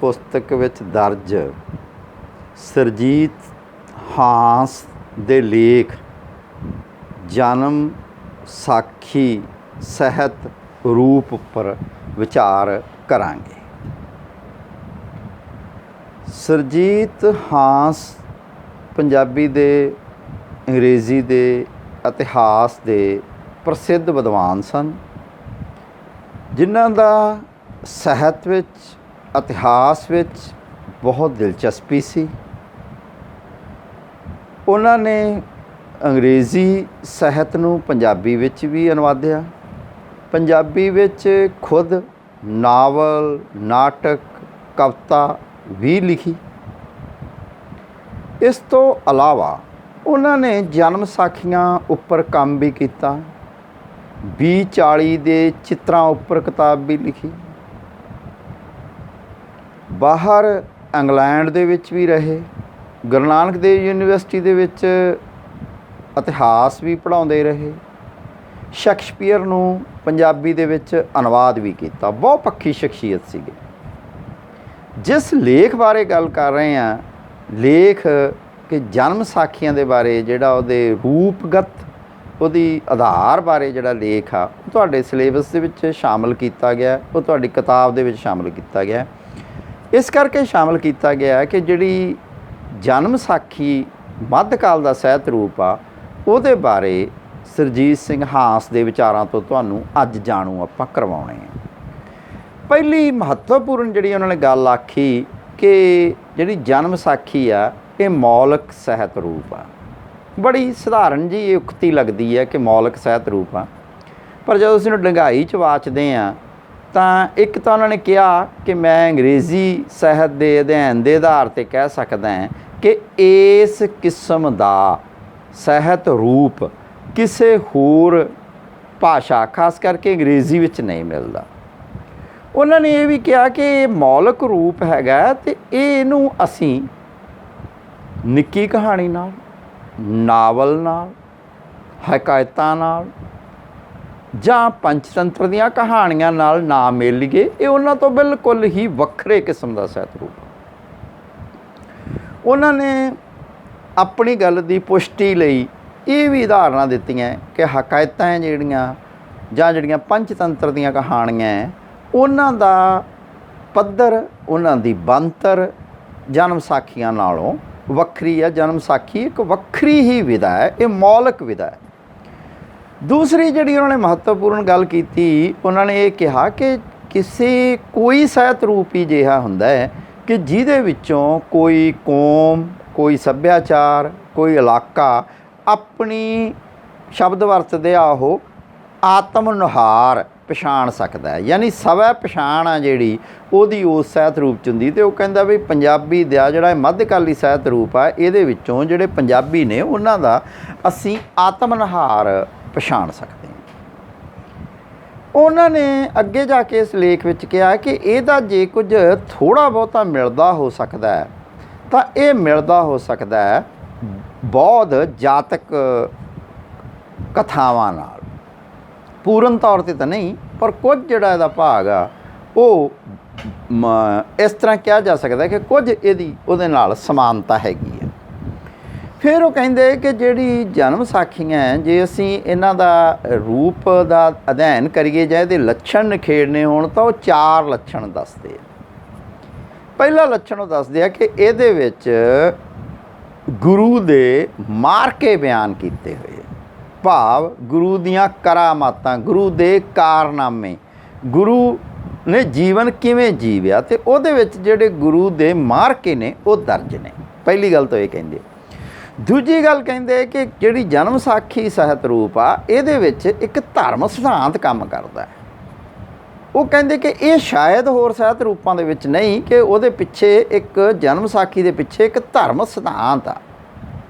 ਪੁਸਤਕ ਵਿੱਚ ਦਰਜ ਸੁਰਜੀਤ ਹਾਂਸ ਦੇ ਲੇਖ ਜਨਮ ਸਾਖੀ ਸਾਹਿਤ ਰੂਪ ਉੱਪਰ ਵਿਚਾਰ ਕਰਾਂਗੇ। ਸੁਰਜੀਤ ਹਾਂਸ ਪੰਜਾਬੀ ਦੇ, ਅੰਗਰੇਜ਼ੀ ਦੇ ਇਤਿਹਾਸ ਦੇ ਪ੍ਰਸਿੱਧ ਵਿਦਵਾਨ ਸਨ, ਜਿਨ੍ਹਾਂ ਦਾ ਸਾਹਿਤ ਵਿੱਚ, ਇਤਿਹਾਸ ਵਿੱਚ ਬਹੁਤ ਦਿਲਚਸਪੀ ਸੀ। ਉਹਨਾਂ ਨੇ ਅੰਗਰੇਜ਼ੀ ਸਾਹਿਤ ਨੂੰ ਪੰਜਾਬੀ ਵਿੱਚ ਵੀ ਅਨੁਵਾਦਿਆ, ਪੰਜਾਬੀ ਵਿੱਚ ਖੁਦ ਨਾਵਲ, ਨਾਟਕ, ਕਵਿਤਾ ਵੀ ਲਿਖੀ। ਇਸ ਤੋਂ ਇਲਾਵਾ ਉਹਨਾਂ ਨੇ ਜਨਮ ਸਾਖੀਆਂ ਉੱਪਰ ਕੰਮ ਵੀ ਕੀਤਾ, 20-40 ਦੇ ਚਿੱਤਰਾਂ ਉੱਪਰ ਕਿਤਾਬ ਵੀ ਲਿਖੀ। ਬਾਹਰ ਇੰਗਲੈਂਡ ਦੇ ਵਿੱਚ ਵੀ ਰਹੇ, ਗੁਰੂ ਨਾਨਕ ਦੇਵ ਯੂਨੀਵਰਸਿਟੀ ਦੇ ਵਿੱਚ ਇਤਿਹਾਸ ਵੀ ਪੜ੍ਹਾਉਂਦੇ ਰਹੇ, ਸ਼ੇਕਸਪੀਅਰ ਨੂੰ ਪੰਜਾਬੀ ਦੇ ਵਿੱਚ ਅਨੁਵਾਦ ਵੀ ਕੀਤਾ। ਬਹੁਤ ਪੱਖੀ ਸ਼ਖਸੀਅਤ ਸੀਗੇ। ਜਿਸ ਲੇਖ ਬਾਰੇ ਗੱਲ ਕਰ ਰਹੇ ਹਾਂ, ਲੇਖ ਕਿ ਜਨਮ ਸਾਖੀਆਂ ਦੇ ਬਾਰੇ ਜਿਹੜਾ ਉਹਦੇ ਰੂਪਗਤ, ਉਹਦੀ ਆਧਾਰ ਬਾਰੇ ਜਿਹੜਾ ਲੇਖ ਆ, ਉਹ ਤੁਹਾਡੇ ਸਿਲੇਬਸ ਦੇ ਵਿੱਚ ਸ਼ਾਮਲ ਕੀਤਾ ਗਿਆ, ਉਹ ਤੁਹਾਡੀ ਕਿਤਾਬ ਦੇ ਵਿੱਚ ਸ਼ਾਮਲ ਕੀਤਾ ਗਿਆ। ਇਸ ਕਰਕੇ ਸ਼ਾਮਲ ਕੀਤਾ ਗਿਆ ਕਿ ਜਿਹੜੀ ਜਨਮ ਸਾਖੀ ਮੱਧਕਾਲ ਦਾ ਸਾਹਿਤ ਰੂਪ ਆ, ਉਹਦੇ ਬਾਰੇ ਸੁਰਜੀਤ ਸਿੰਘ ਹਾਂਸ ਦੇ ਵਿਚਾਰਾਂ ਤੋਂ ਤੁਹਾਨੂੰ ਅੱਜ ਜਾਣੂ ਆਪਾਂ ਕਰਵਾਉਣੇ ਆ। ਪਹਿਲੀ ਮਹੱਤਵਪੂਰਨ ਜਿਹੜੀ ਉਹਨਾਂ ਨੇ ਗੱਲ ਆਖੀ ਕਿ ਜਿਹੜੀ ਜਨਮ ਸਾਖੀ ਆ, ਇਹ ਮੌਲਿਕ ਸਾਹਿਤ ਰੂਪ ਆ। ਬੜੀ ਸਧਾਰਨ ਜੀ ਉਕਤੀ ਲੱਗਦੀ ਹੈ ਕਿ ਮੌਲਿਕ ਸਾਹਿਤ ਰੂਪ ਆ, ਪਰ ਜਦੋਂ ਅਸੀਂ ਇਹਨੂੰ ਡੂੰਘਾਈ 'ਚ ਵਾਚਦੇ ਹਾਂ ਤਾਂ ਇੱਕ ਤਾਂ ਉਹਨਾਂ ਨੇ ਕਿਹਾ ਕਿ ਮੈਂ ਅੰਗਰੇਜ਼ੀ ਸਾਹਿਤ ਦੇ ਅਧਿਐਨ ਦੇ ਆਧਾਰ 'ਤੇ ਕਹਿ ਸਕਦਾ ਹਾਂ ਕਿ ਇਸ ਕਿਸਮ ਦਾ ਸਾਹਿਤ ਰੂਪ ਕਿਸੇ ਹੋਰ ਭਾਸ਼ਾ, ਖਾਸ ਕਰਕੇ ਅੰਗਰੇਜ਼ੀ ਵਿੱਚ ਨਹੀਂ ਮਿਲਦਾ। ਉਹਨਾਂ ਨੇ ਇਹ ਵੀ ਕਿਹਾ ਕਿ ਇਹ ਮੌਲਿਕ ਰੂਪ ਹੈਗਾ ਅਤੇ ਇਹਨੂੰ ਅਸੀਂ ਨਿੱਕੀ ਕਹਾਣੀ ਨਾਲ, ਨਾਵਲ ਨਾਲ, ਹਕਾਇਤਾਂ ਨਾਲ ਜਾਂ ਪੰਚਤੰਤਰ ਦੀਆਂ ਕਹਾਣੀਆਂ ਨਾਲ ਨਾ ਮਿਲ ਲਈਏ। ਇਹ ਉਹਨਾਂ ਤੋਂ ਬਿਲਕੁਲ ਹੀ ਵੱਖਰੇ ਕਿਸਮ ਦਾ ਸਾਹਿਤ ਰੂਪ। ਉਹਨਾਂ ਨੇ ਆਪਣੀ ਗੱਲ ਦੀ ਪੁਸ਼ਟੀ ਲਈ ਇਹ ਵੀ ਉਦਾਹਰਨਾਂ ਦਿੱਤੀਆਂ ਕਿ ਹਕਾਇਤਾਂ ਜਿਹੜੀਆਂ ਜਾਂ ਜਿਹੜੀਆਂ ਪੰਚਤੰਤਰ ਦੀਆਂ ਕਹਾਣੀਆਂ, ਉਹਨਾਂ ਦਾ ਪੱਧਰ, ਉਹਨਾਂ ਦੀ ਬਣਤਰ ਜਨਮ ਸਾਖੀਆਂ ਨਾਲੋਂ ਵੱਖਰੀ ਹੈ। ਜਨਮ ਸਾਖੀ ਇੱਕ ਵੱਖਰੀ ਹੀ ਵਿਧਾ ਹੈ, ਇਹ ਮੌਲਿਕ ਵਿਧਾ ਹੈ। ਦੂਸਰੀ ਜਿਹੜੀ ਉਹਨਾਂ ਨੇ ਮਹੱਤਵਪੂਰਨ ਗੱਲ ਕੀਤੀ, ਉਹਨਾਂ ਨੇ ਇਹ ਕਿਹਾ ਕਿ ਕੋਈ ਸਾਹਿਤ ਰੂਪ ਹੀ ਅਜਿਹਾ ਹੁੰਦਾ ਹੈ ਕਿ ਜਿਹਦੇ ਵਿੱਚੋਂ ਕੋਈ ਕੌਮ, ਕੋਈ ਸੱਭਿਆਚਾਰ, ਕੋਈ ਇਲਾਕਾ ਆਪਣੀ ਸ਼ਬਦ ਵਰਤਦੇ ਆ ਉਹ ਆਤਮ ਨੁਹਾਰ ਪਛਾਣ ਸਕਦਾ ਹੈ, ਯਾਨੀ ਸਵੈ ਪਛਾਣ ਆ ਜਿਹੜੀ ਉਹਦੀ ਉਸ ਸਾਹਿਤ ਰੂਪ 'ਚ ਹੁੰਦੀ। ਅਤੇ ਉਹ ਕਹਿੰਦਾ ਵੀ ਪੰਜਾਬੀ ਦਾ ਜਿਹੜਾ ਮੱਧਕਾਲੀ ਸਾਹਿਤ ਰੂਪ ਆ, ਇਹਦੇ ਵਿੱਚੋਂ ਜਿਹੜੇ ਪੰਜਾਬੀ ਨੇ ਉਹਨਾਂ ਦਾ ਅਸੀਂ ਆਤਮ ਨੁਹਾਰ ਪਛਾਣ ਸਕਦੇ ਹਾਂ। ਉਹਨਾਂ ਨੇ ਅੱਗੇ ਜਾ ਕੇ ਇਸ ਲੇਖ ਵਿੱਚ ਕਿਹਾ ਕਿ ਇਹਦਾ ਜੇ ਕੁਝ ਥੋੜ੍ਹਾ ਬਹੁਤਾ ਮਿਲਦਾ ਹੋ ਸਕਦਾ ਹੈ ਤਾਂ ਇਹ ਮਿਲਦਾ ਹੋ ਸਕਦਾ ਹੈ ਬੌਧ ਜਾਤਕ ਕਥਾਵਾਂ ਨਾਲ, ਪੂਰਨ ਤੌਰ 'ਤੇ ਤਾਂ ਨਹੀਂ, ਪਰ ਕੁਝ ਜਿਹੜਾ ਇਹਦਾ ਭਾਗ ਆ ਉਹ ਇਸ ਤਰ੍ਹਾਂ ਕਿਹਾ ਜਾ ਸਕਦਾ ਕਿ ਕੁਝ ਉਹਦੇ ਨਾਲ ਸਮਾਨਤਾ ਹੈਗੀ ਹੈ। ਫਿਰ ਉਹ ਕਹਿੰਦੇ ਕਿ ਜਿਹੜੀ ਜਨਮ ਸਾਖੀਆਂ, ਜੇ ਅਸੀਂ ਇਹਨਾਂ ਦਾ ਰੂਪ ਦਾ ਅਧਿਐਨ ਕਰੀਏ ਜਾਂ ਇਹਦੇ ਲੱਛਣ ਨਿਖੇੜਨੇ ਹੋਣ ਤਾਂ ਉਹ 4 ਲੱਛਣ ਦੱਸਦੇ ਆ। ਪਹਿਲਾ ਲੱਛਣ ਉਹ ਦੱਸਦੇ ਆ ਕਿ ਇਹਦੇ ਵਿੱਚ ਗੁਰੂ ਦੇ ਮਾਰਕੇ ਬਿਆਨ ਕੀਤੇ ਹੋਏ, ਭਾਵ ਗੁਰੂ ਦੀਆਂ ਕਰਾਮਾਤਾਂ, ਗੁਰੂ ਦੇ ਕਾਰਨਾਮੇ, ਗੁਰੂ ਨੇ ਜੀਵਨ ਕਿਵੇਂ ਜੀਵਿਆ, ਅਤੇ ਉਹਦੇ ਵਿੱਚ ਜਿਹੜੇ ਗੁਰੂ ਦੇ ਮਾਰਕੇ ਨੇ ਉਹ ਦਰਜ ਨੇ। ਪਹਿਲੀ ਗੱਲ ਤਾਂ ਇਹ ਕਹਿੰਦੇ। ਦੂਜੀ ਗੱਲ ਕਹਿੰਦੇ ਕਿ ਜਿਹੜੀ ਜਨਮ ਸਾਖੀ ਸਾਹਿਤ ਰੂਪ ਆ, ਇਹਦੇ ਵਿੱਚ ਇੱਕ ਧਰਮ ਸਿਧਾਂਤ ਕੰਮ ਕਰਦਾ ਹੈ। ਉਹ ਕਹਿੰਦੇ ਕਿ ਇਹ ਸ਼ਾਇਦ ਹੋਰ ਸਾਹਿਤ ਰੂਪਾਂ ਦੇ ਵਿੱਚ ਨਹੀਂ, ਕਿ ਉਹਦੇ ਪਿੱਛੇ ਇੱਕ ਜਨਮ ਸਾਖੀ ਦੇ ਪਿੱਛੇ ਇੱਕ ਧਰਮ ਸਿਧਾਂਤ ਆ।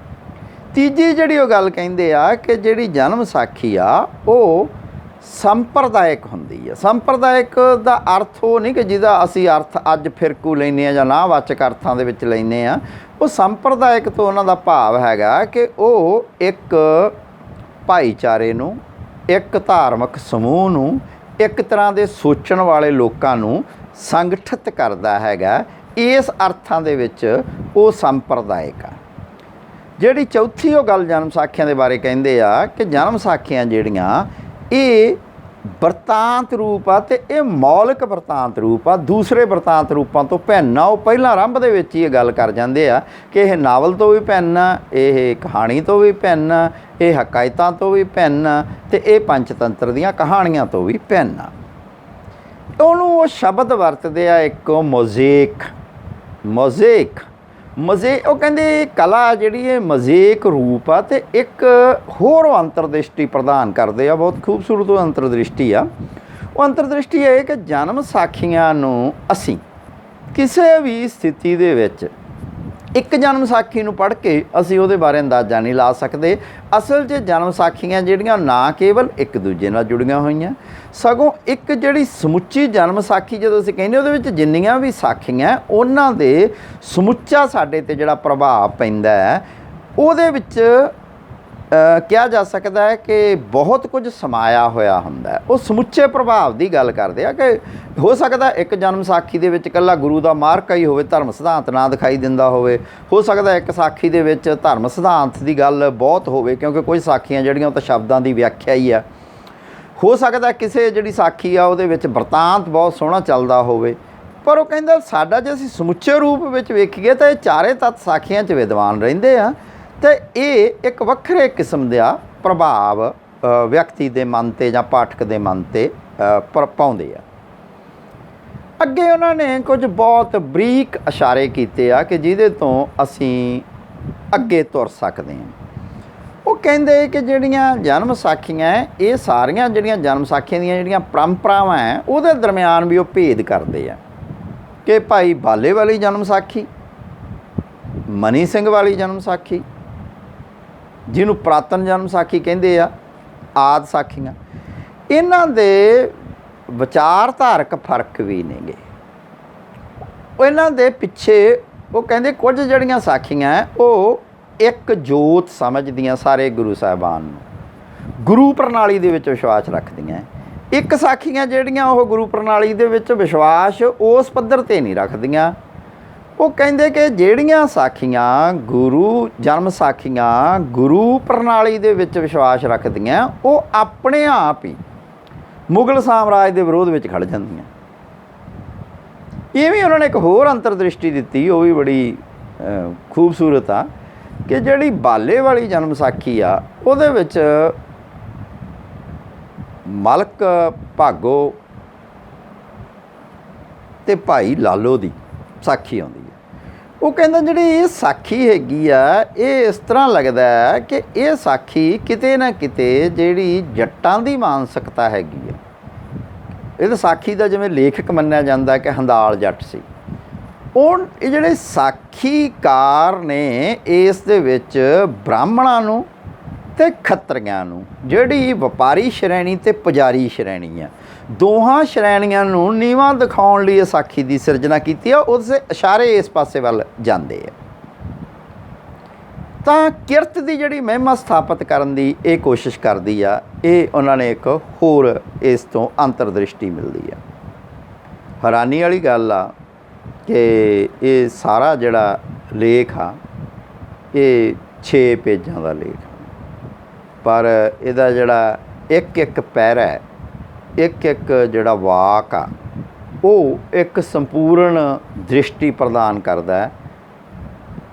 ਤੀਜੀ ਜਿਹੜੀ ਉਹ ਗੱਲ ਕਹਿੰਦੇ ਆ ਕਿ ਜਿਹੜੀ ਜਨਮ ਸਾਖੀ ਆ ਉਹ ਸੰਪਰਦਾਇਕ ਹੁੰਦੀ ਹੈ। ਸੰਪਰਦਾਇਕ ਦਾ ਅਰਥ ਉਹ ਨਹੀਂ ਕਿ ਜਿਹਦਾ ਅਸੀਂ ਅਰਥ ਅੱਜ ਫਿਰਕੂ ਲੈਂਦੇ ਹਾਂ ਜਾਂ ਨਾਵਾਚਕ ਅਰਥਾਂ ਦੇ ਵਿੱਚ ਲੈਂਦੇ ਹਾਂ। ਉਹ ਸੰਪਰਦਾਇਕ ਤੋਂ ਉਹਨਾਂ ਦਾ ਭਾਵ ਹੈਗਾ ਕਿ ਉਹ ਇੱਕ ਭਾਈਚਾਰੇ ਨੂੰ, ਇੱਕ ਧਾਰਮਿਕ ਸਮੂਹ ਨੂੰ, ਇੱਕ ਤਰ੍ਹਾਂ ਦੇ ਸੋਚਣ ਵਾਲੇ ਲੋਕਾਂ ਨੂੰ ਸੰਗਠਿਤ ਕਰਦਾ ਹੈਗਾ, ਇਸ ਅਰਥਾਂ ਦੇ ਵਿੱਚ ਉਹ ਸੰਪਰਦਾਇਕ ਆ। ਜਿਹੜੀ ਚੌਥੀ ਉਹ ਗੱਲ ਜਨਮ ਸਾਖੀਆਂ ਦੇ ਬਾਰੇ ਕਹਿੰਦੇ ਆ ਕਿ ਜਨਮ ਸਾਖੀਆਂ ਜਿਹੜੀਆਂ ਇਹ ਵਰਤਾਂਤ ਰੂਪ ਆ, ਅਤੇ ਇਹ ਮੌਲਿਕ ਵਰਤਾਂਤ ਰੂਪ ਆ, ਦੂਸਰੇ ਵਰਤਾਂਤ ਰੂਪਾਂ ਤੋਂ ਭਿੰਨ ਆ। ਉਹ ਪਹਿਲਾਂ ਆਰੰਭ ਦੇ ਵਿੱਚ ਹੀ ਇਹ ਗੱਲ ਕਰ ਜਾਂਦੇ ਆ ਕਿ ਇਹ ਨਾਵਲ ਤੋਂ ਵੀ ਭਿੰਨ ਆ, ਇਹ ਕਹਾਣੀ ਤੋਂ ਵੀ ਭਿੰਨ ਆ, ਇਹ ਹਕਾਇਤਾਂ ਤੋਂ ਵੀ ਭਿੰਨ ਆ, ਅਤੇ ਇਹ ਪੰਚਤੰਤਰ ਦੀਆਂ ਕਹਾਣੀਆਂ ਤੋਂ ਵੀ ਭਿੰਨ ਆ। ਉਹਨੂੰ ਉਹ ਸ਼ਬਦ ਵਰਤਦੇ ਆ ਇੱਕ ਮੋਜ਼ੇਕ। ਉਹ ਕਹਿੰਦੇ ਕਲਾ ਜਿਹੜੀ ਇਹ ਮਜ਼ੇਕ ਰੂਪ ਆ, ਅਤੇ ਇੱਕ ਹੋਰ ਉਹ ਅੰਤਰਦ੍ਰਿਸ਼ਟੀ ਪ੍ਰਦਾਨ ਕਰਦੇ ਆ। ਬਹੁਤ ਖੂਬਸੂਰਤ ਉਹ ਅੰਤਰਦ੍ਰਿਸ਼ਟੀ ਆ। ਉਹ ਅੰਤਰਦ੍ਰਿਸ਼ਟੀ ਇਹ ਕਿ ਜਨਮ ਸਾਖੀਆਂ ਨੂੰ ਅਸੀਂ ਕਿਸੇ ਵੀ ਸਥਿਤੀ ਦੇ ਵਿੱਚ ਇੱਕ ਜਨਮ ਸਾਖੀ ਨੂੰ ਪੜ੍ਹ ਕੇ ਅਸੀਂ ਉਹਦੇ ਬਾਰੇ ਅੰਦਾਜ਼ਾ ਨਹੀਂ ਲਾ ਸਕਦੇ। ਅਸਲ 'ਚ ਜਨਮ ਸਾਖੀਆਂ ਜਿਹੜੀਆਂ ਨਾ ਕੇਵਲ ਇੱਕ ਦੂਜੇ ਨਾਲ ਜੁੜੀਆਂ ਹੋਈਆਂ, ਸਗੋਂ ਇੱਕ ਜਿਹੜੀ ਸਮੁੱਚੀ ਜਨਮ ਸਾਖੀ ਜਦੋਂ ਅਸੀਂ ਕਹਿੰਦੇ ਉਹਦੇ ਵਿੱਚ ਜਿੰਨੀਆਂ ਵੀ ਸਾਖੀਆਂ ਉਹਨਾਂ ਦੇ ਸਮੁੱਚਾ ਸਾਡੇ 'ਤੇ ਜਿਹੜਾ ਪ੍ਰਭਾਵ ਪੈਂਦਾ ਹੈ, ਉਹਦੇ ਵਿੱਚ ਕਿਹਾ ਜਾ ਸਕਦਾ ਹੈ ਕਿ ਬਹੁਤ ਕੁਝ ਸਮਾਇਆ ਹੋਇਆ ਹੁੰਦਾ ਹੈ। ਉਹ ਸਮੁੱਚੇ ਪ੍ਰਭਾਵ ਦੀ ਗੱਲ ਕਰਦੇ ਆ ਕਿ ਹੋ ਸਕਦਾ ਇੱਕ ਜਨਮ ਸਾਖੀ ਦੇ ਵਿੱਚ ਇਕੱਲਾ ਗੁਰੂ ਦਾ ਮਾਰਕਾ ਹੀ ਹੋਵੇ, ਧਰਮ ਸਿਧਾਂਤ ਨਾ ਦਿਖਾਈ ਦਿੰਦਾ ਹੋਵੇ। ਹੋ ਸਕਦਾ ਇੱਕ ਸਾਖੀ ਦੇ ਵਿੱਚ ਧਰਮ ਸਿਧਾਂਤ ਦੀ ਗੱਲ ਬਹੁਤ ਹੋਵੇ, ਕਿਉਂਕਿ ਕੁਝ ਸਾਖੀਆਂ ਜਿਹੜੀਆਂ ਉਹ ਤਾਂ ਸ਼ਬਦਾਂ ਦੀ ਵਿਆਖਿਆ ਹੀ ਆ। ਹੋ ਸਕਦਾ ਕਿਸੇ ਜਿਹੜੀ ਸਾਖੀ ਆ ਉਹਦੇ ਵਿੱਚ ਵਰਤਾਂਤ ਬਹੁਤ ਸੋਹਣਾ ਚੱਲਦਾ ਹੋਵੇ। ਪਰ ਉਹ ਕਹਿੰਦਾ ਸਾਡਾ ਜੇ ਅਸੀਂ ਸਮੁੱਚੇ ਰੂਪ ਵਿੱਚ ਵੇਖੀਏ ਤਾਂ ਇਹ ਚਾਰੇ ਤੱਤ ਸਾਖੀਆਂ 'ਚ ਵਿਦਵਾਨ ਰਹਿੰਦੇ ਆ, ਅਤੇ ਇਹ ਇੱਕ ਵੱਖਰੇ ਕਿਸਮ ਦਾ ਪ੍ਰਭਾਵ ਵਿਅਕਤੀ ਦੇ ਮਨ 'ਤੇ ਜਾਂ ਪਾਠਕ ਦੇ ਮਨ 'ਤੇ ਪਾਉਂਦੇ ਆ। ਅੱਗੇ ਉਹਨਾਂ ਨੇ ਕੁਝ ਬਹੁਤ ਬਰੀਕ ਇਸ਼ਾਰੇ ਕੀਤੇ ਆ ਕਿ ਜਿਹਦੇ ਤੋਂ ਅਸੀਂ ਅੱਗੇ ਤੁਰ ਸਕਦੇ ਹਾਂ। ਉਹ ਕਹਿੰਦੇ ਕਿ ਜਿਹੜੀਆਂ ਜਨਮ ਸਾਖੀਆਂ ਇਹ ਸਾਰੀਆਂ ਜਿਹੜੀਆਂ ਜਨਮ ਸਾਖੀਆਂ ਦੀਆਂ ਜਿਹੜੀਆਂ ਪਰੰਪਰਾਵਾਂ ਹੈ ਉਹਦੇ ਦਰਮਿਆਨ ਵੀ ਉਹ ਭੇਦ ਕਰਦੇ ਆ ਕਿ ਭਾਈ ਬਾਲੇ ਵਾਲੀ ਜਨਮ ਸਾਖੀ, ਮਨੀ ਸਿੰਘ ਵਾਲੀ ਜਨਮ ਸਾਖੀ, ਜਿਹਨੂੰ ਪੁਰਾਤਨ ਜਨਮ ਸਾਖੀ ਕਹਿੰਦੇ ਆ, ਆਦਿ ਸਾਖੀਆਂ, ਇਹਨਾਂ ਦੇ ਵਿਚਾਰਧਾਰਕ ਫਰਕ ਵੀ ਨੇਗੇ। ਇਹਨਾਂ ਦੇ ਪਿੱਛੇ ਉਹ ਕਹਿੰਦੇ ਕੁਝ ਜਿਹੜੀਆਂ ਸਾਖੀਆਂ ਉਹ ਇੱਕ ਜੋਤ ਸਮਝਦੀਆਂ ਸਾਰੇ ਗੁਰੂ ਸਾਹਿਬਾਨ ਨੂੰ, ਗੁਰੂ ਪ੍ਰਣਾਲੀ ਦੇ ਵਿੱਚ ਵਿਸ਼ਵਾਸ ਰੱਖਦੀਆਂ। ਇੱਕ ਸਾਖੀਆਂ ਜਿਹੜੀਆਂ ਉਹ ਗੁਰੂ ਪ੍ਰਣਾਲੀ ਦੇ ਵਿੱਚ ਵਿਸ਼ਵਾਸ ਉਸ ਪੱਧਰ 'ਤੇ ਨਹੀਂ ਰੱਖਦੀਆਂ। ਉਹ ਕਹਿੰਦੇ ਕਿ ਜਿਹੜੀਆਂ ਸਾਖੀਆਂ ਜਨਮ ਸਾਖੀਆਂ ਗੁਰੂ ਪ੍ਰਣਾਲੀ ਦੇ ਵਿੱਚ ਵਿਸ਼ਵਾਸ ਰੱਖਦੀਆਂ, ਉਹ ਆਪਣੇ ਆਪ ਹੀ ਮੁਗਲ ਸਾਮਰਾਜ ਦੇ ਵਿਰੋਧ ਵਿੱਚ ਖੜ੍ਹ ਜਾਂਦੀਆਂ। ਇਹ ਵੀ ਉਹਨਾਂ ਨੇ ਇੱਕ ਹੋਰ ਅੰਤਰਦ੍ਰਿਸ਼ਟੀ ਦਿੱਤੀ, ਉਹ ਵੀ ਬੜੀ ਖੂਬਸੂਰਤ ਆ ਕਿ ਜਿਹੜੀ ਬਾਲੇ ਵਾਲੀ ਜਨਮ ਸਾਖੀ ਆ ਉਹਦੇ ਵਿੱਚ ਮਲਕ ਭਾਗੋ ਅਤੇ ਭਾਈ ਲਾਲੋ ਦੀ ਸਾਖੀ ਆਉਂਦੀ ਹੈ। ਉਹ ਕਹਿੰਦਾ ਜਿਹੜੀ ਇਹ ਸਾਖੀ ਹੈਗੀ ਆ, ਇਹ ਇਸ ਤਰ੍ਹਾਂ ਲੱਗਦਾ ਹੈ ਕਿ ਇਹ ਸਾਖੀ ਕਿਤੇ ਨਾ ਕਿਤੇ ਜਿਹੜੀ ਜੱਟਾਂ ਦੀ ਮਾਨਸਿਕਤਾ ਹੈਗੀ ਆ। ਇਹ ਸਾਖੀ ਦਾ ਜਿਵੇਂ ਲੇਖਕ ਮੰਨਿਆ ਜਾਂਦਾ ਕਿ ਹੰਦਾਲ ਜੱਟ ਸੀ। ਇਹ ਜਿਹੜੇ ਸਾਖੀਕਾਰ ਨੇ ਇਸ ਦੇ ਵਿੱਚ ਬ੍ਰਾਹਮਣਾਂ ਨੂੰ ਅਤੇ ਖੱਤਰੀਆਂ ਨੂੰ, ਜਿਹੜੀ ਵਪਾਰੀ ਸ਼੍ਰੇਣੀ ਅਤੇ ਪੁਜਾਰੀ ਸ਼੍ਰੇਣੀ ਆ, ਦੋਹਾਂ ਸ਼੍ਰੇਣੀਆਂ ਨੂੰ ਨੀਵਾਂ ਦਿਖਾਉਣ ਲਈ ਇਹ ਸਾਖੀ ਦੀ ਸਿਰਜਣਾ ਕੀਤੀ ਆ। ਉਸਦੇ ਇਸ਼ਾਰੇ ਇਸ ਪਾਸੇ ਵੱਲ ਜਾਂਦੇ ਆ। ਤਾਂ ਕਿਰਤ ਦੀ ਜਿਹੜੀ ਮਹਿਮਾ ਸਥਾਪਿਤ ਕਰਨ ਦੀ ਇਹ ਕੋਸ਼ਿਸ਼ ਕਰਦੀ ਆ। ਇਹ ਉਹਨਾਂ ਨੇ ਇੱਕ ਹੋਰ ਇਸ ਤੋਂ ਅੰਤਰਦ੍ਰਿਸ਼ਟੀ ਮਿਲਦੀ ਆ। ਹੈਰਾਨੀ ਵਾਲੀ ਗੱਲ ਆ ਕਿ ਇਹ ਸਾਰਾ ਜਿਹੜਾ ਲੇਖ ਆ ਇਹ 6 ਪੇਜਾਂ ਦਾ ਲੇਖ, ਪਰ ਇਹਦਾ ਜਿਹੜਾ ਇੱਕ ਪੈਰਾ ਹੈ, ਇੱਕ ਜਿਹੜਾ ਵਾਕ ਆ, ਉਹ ਇੱਕ ਸੰਪੂਰਨ ਦ੍ਰਿਸ਼ਟੀ ਪ੍ਰਦਾਨ ਕਰਦਾ ਹੈ।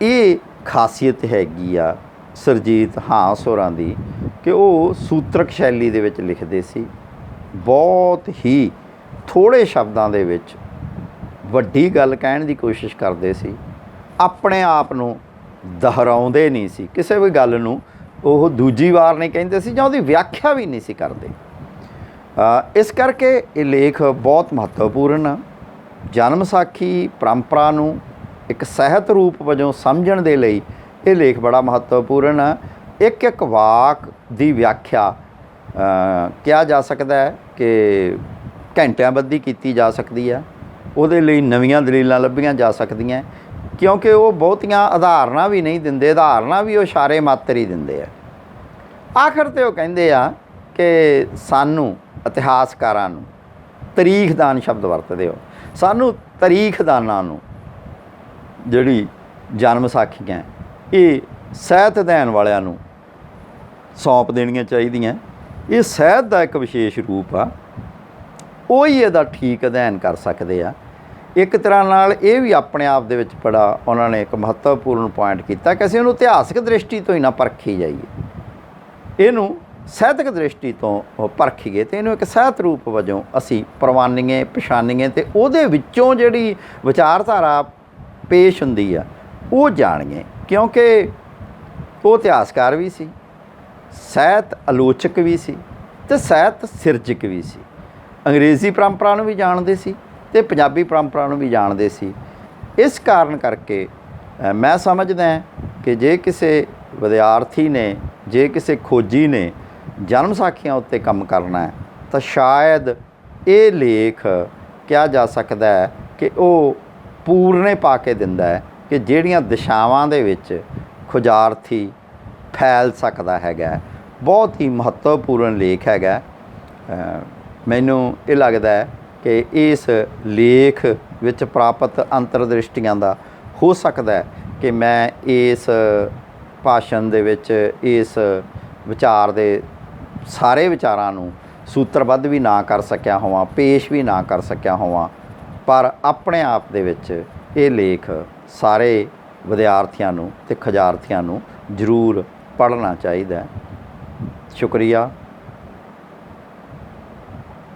ਇਹ ਖਾਸੀਅਤ ਹੈਗੀ ਆ ਸੁਰਜੀਤ ਹਾਂਸ ਹੋਰਾਂ ਦੀ ਕਿ ਉਹ ਸੂਤਰਕ ਸ਼ੈਲੀ ਦੇ ਵਿੱਚ ਲਿਖਦੇ ਸੀ। ਬਹੁਤ ਹੀ ਥੋੜ੍ਹੇ ਸ਼ਬਦਾਂ ਦੇ ਵਿੱਚ ਵੱਡੀ ਗੱਲ ਕਹਿਣ ਦੀ ਕੋਸ਼ਿਸ਼ ਕਰਦੇ ਸੀ। ਆਪਣੇ ਆਪ ਨੂੰ ਦੁਹਰਾਉਂਦੇ ਨਹੀਂ ਸੀ, ਕਿਸੇ ਵੀ ਗੱਲ ਨੂੰ ਉਹ ਦੂਜੀ ਵਾਰ ਨਹੀਂ ਕਹਿੰਦੇ ਸੀ ਜਾਂ ਉਹਦੀ ਵਿਆਖਿਆ ਵੀ ਨਹੀਂ ਸੀ ਕਰਦੇ। ਇਸ ਕਰਕੇ ਇਹ ਲੇਖ ਬਹੁਤ ਮਹੱਤਵਪੂਰਨ ਆ। ਜਨਮ ਸਾਖੀ ਪਰੰਪਰਾ ਨੂੰ ਇੱਕ ਸਾਹਿਤ ਰੂਪ ਵਜੋਂ ਸਮਝਣ ਦੇ ਲਈ ਇਹ ਲੇਖ ਬੜਾ ਮਹੱਤਵਪੂਰਨ ਆ। ਇੱਕ ਵਾਕ ਦੀ ਵਿਆਖਿਆ ਕਿਹਾ ਜਾ ਸਕਦਾ ਹੈ ਕਿ ਘੰਟਿਆਂ ਬੱਧੀ ਕੀਤੀ ਜਾ ਸਕਦੀ ਆ। ਉਹਦੇ ਲਈ ਨਵੀਆਂ ਦਲੀਲਾਂ ਲੱਭੀਆਂ ਜਾ ਸਕਦੀਆਂ, ਕਿਉਂਕਿ ਉਹ ਬਹੁਤੀਆਂ ਉਦਾਹਰਨਾਂ ਵੀ ਨਹੀਂ ਦਿੰਦੇ, ਉਦਾਹਰਨਾਂ ਵੀ ਉਹ ਇਸ਼ਾਰੇ ਮਾਤਰ ਹੀ ਦਿੰਦੇ ਆ। ਆਖਰ 'ਤੇ ਉਹ ਕਹਿੰਦੇ ਆ ਕਿ ਸਾਨੂੰ ਇਤਿਹਾਸਕਾਰਾਂ ਨੂੰ ਤਰੀਖਦਾਨ ਸ਼ਬਦ ਵਰਤਦੇ ਹੋ, ਸਾਨੂੰ ਤਰੀਖਦਾਨਾਂ ਨੂੰ ਜਿਹੜੀ ਜਨਮ ਸਾਖੀਆਂ ਇਹ ਸਾਹਿਤ ਅਧਿਐਨ ਵਾਲਿਆਂ ਨੂੰ ਸੌਂਪ ਦੇਣੀਆਂ ਚਾਹੀਦੀਆਂ। ਇਹ ਸਾਹਿਤ ਦਾ ਇੱਕ ਵਿਸ਼ੇਸ਼ ਰੂਪ ਆ, ਉਹ ਹੀ ਇਹਦਾ ਠੀਕ ਅਧਿਐਨ ਕਰ ਸਕਦੇ ਆ। ਇੱਕ ਤਰ੍ਹਾਂ ਨਾਲ ਇਹ ਵੀ ਆਪਣੇ ਆਪ ਦੇ ਵਿੱਚ ਬੜਾ ਉਹਨਾਂ ਨੇ ਇੱਕ ਮਹੱਤਵਪੂਰਨ ਪੁਆਇੰਟ ਕੀਤਾ ਕਿ ਅਸੀਂ ਉਹਨੂੰ ਇਤਿਹਾਸਕ ਦ੍ਰਿਸ਼ਟੀ ਤੋਂ ਹੀ ਨਾ ਪਰਖੀ ਜਾਈਏ, ਇਹਨੂੰ ਸਾਹਿਤਕ ਦ੍ਰਿਸ਼ਟੀ ਤੋਂ ਪਰਖੀਏ ਅਤੇ ਇਹਨੂੰ ਇੱਕ ਸਾਹਿਤ ਰੂਪ ਵਜੋਂ ਅਸੀਂ ਪ੍ਰਵਾਨੀਏ, ਪਛਾਨੀਏ ਅਤੇ ਉਹਦੇ ਵਿੱਚੋਂ ਜਿਹੜੀ ਵਿਚਾਰਧਾਰਾ ਪੇਸ਼ ਹੁੰਦੀ ਆ ਉਹ ਜਾਣੀਏ। ਕਿਉਂਕਿ ਉਹ ਇਤਿਹਾਸਕਾਰ ਵੀ ਸੀ, ਸਾਹਿਤ ਆਲੋਚਕ ਵੀ ਸੀ ਅਤੇ ਸਾਹਿਤ ਸਿਰਜਕ ਵੀ ਸੀ। ਅੰਗਰੇਜ਼ੀ ਪਰੰਪਰਾ ਨੂੰ ਵੀ ਜਾਣਦੇ ਸੀ ਅਤੇ ਪੰਜਾਬੀ ਪਰੰਪਰਾ ਨੂੰ ਵੀ ਜਾਣਦੇ ਸੀ। ਇਸ ਕਾਰਨ ਕਰਕੇ ਮੈਂ ਸਮਝਦਾ ਕਿ ਜੇ ਕਿਸੇ ਵਿਦਿਆਰਥੀ ਨੇ, ਜੇ ਕਿਸੇ ਖੋਜੀ ਨੇ ਜਨਮ ਸਾਖੀਆਂ ਉੱਤੇ ਕੰਮ ਕਰਨਾ ਹੈ ਤਾਂ ਸ਼ਾਇਦ ਇਹ ਲੇਖ ਕਿਹਾ ਜਾ ਸਕਦਾ ਹੈ ਕਿ ਉਹ ਪੂਰਨੇ ਪਾ ਕੇ ਦਿੰਦਾ ਹੈ ਕਿ ਜਿਹੜੀਆਂ ਦਿਸ਼ਾਵਾਂ ਦੇ ਵਿੱਚ ਖੋਜਾਰਥੀ ਫੈਲ ਸਕਦਾ ਹੈਗਾ। ਬਹੁਤ ਹੀ ਮਹੱਤਵਪੂਰਨ ਲੇਖ ਹੈਗਾ। ਮੈਨੂੰ ਇਹ ਲੱਗਦਾ ਹੈ ਕਿ ਇਸ ਲੇਖ ਵਿੱਚ ਪ੍ਰਾਪਤ ਅੰਤਰਦ੍ਰਿਸ਼ਟੀਆਂ ਦਾ ਹੋ ਸਕਦਾ ਹੈ ਕਿ ਮੈਂ ਇਸ ਭਾਸ਼ਣ ਦੇ ਵਿੱਚ ਇਸ ਵਿਚਾਰ ਦੇ ਸਾਰੇ ਵਿਚਾਰਾਂ ਨੂੰ ਸੂਤਰਬੱਧ ਵੀ ਨਾ ਕਰ ਸਕਿਆ ਹੋਵਾਂ, ਪੇਸ਼ ਵੀ ਨਾ ਕਰ ਸਕਿਆ ਹੋਵਾਂ, ਪਰ ਆਪਣੇ ਆਪ ਦੇ ਵਿੱਚ ਇਹ ਲੇਖ ਸਾਰੇ ਵਿਦਿਆਰਥੀਆਂ ਨੂੰ ਅਤੇ ਖੋਜਾਰਥੀਆਂ ਨੂੰ ਜ਼ਰੂਰ ਪੜ੍ਹਨਾ ਚਾਹੀਦਾ ਹੈ। ਸ਼ੁਕਰੀਆ।